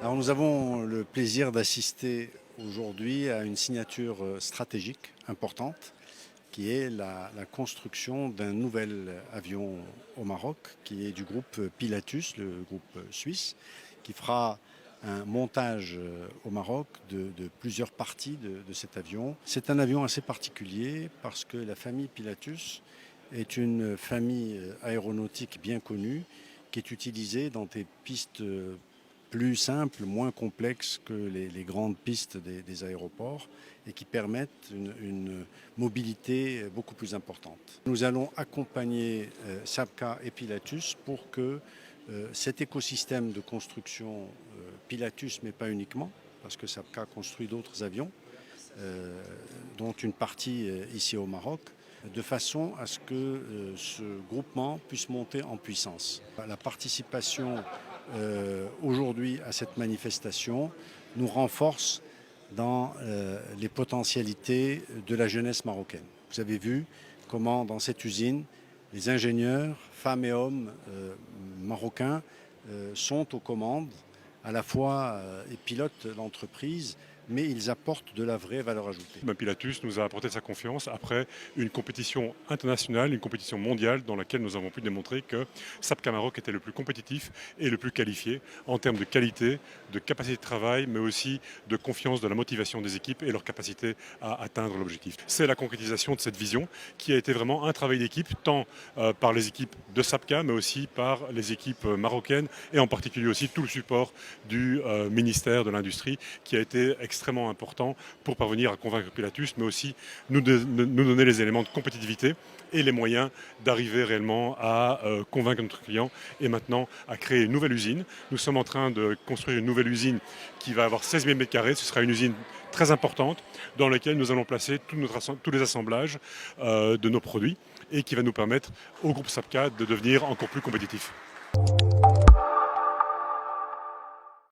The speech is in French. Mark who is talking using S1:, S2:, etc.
S1: Alors nous avons le plaisir d'assister aujourd'hui à une signature stratégique importante qui est la construction d'un nouvel avion au Maroc qui est du groupe Pilatus, le groupe suisse, qui fera un montage au Maroc de plusieurs parties de cet avion. C'est un avion assez particulier parce que la famille Pilatus est une famille aéronautique bien connue qui est utilisée dans des pistes plus simples, moins complexes que les grandes pistes des aéroports et qui permettent une mobilité beaucoup plus importante. Nous allons accompagner Sabca et Pilatus pour que cet écosystème de construction Pilatus, mais pas uniquement, parce que Sabca construit d'autres avions, dont une partie ici au Maroc, de façon à ce que ce groupement puisse monter en puissance. La participation aujourd'hui à cette manifestation nous renforce dans les potentialités de la jeunesse marocaine. Vous avez vu comment dans cette usine, les ingénieurs, femmes et hommes marocains sont aux commandes, à la fois et pilotent l'entreprise, mais ils apportent de la vraie valeur ajoutée.
S2: Pilatus nous a apporté sa confiance après une compétition internationale, une compétition mondiale dans laquelle nous avons pu démontrer que Sabca Maroc était le plus compétitif et le plus qualifié en termes de qualité, de capacité de travail, mais aussi de confiance, de la motivation des équipes et leur capacité à atteindre l'objectif. C'est la concrétisation de cette vision qui a été vraiment un travail d'équipe, tant par les équipes de Sabca, mais aussi par les équipes marocaines et en particulier aussi tout le support du ministère de l'Industrie qui a été extrêmement important pour parvenir à convaincre Pilatus, mais aussi nous donner les éléments de compétitivité et les moyens d'arriver réellement à convaincre notre client et maintenant à créer une nouvelle usine. Nous sommes en train de construire une nouvelle usine qui va avoir 16 000 m². Ce sera une usine très importante dans laquelle nous allons placer tous les assemblages de nos produits et qui va nous permettre au groupe Sabca de devenir encore plus compétitif.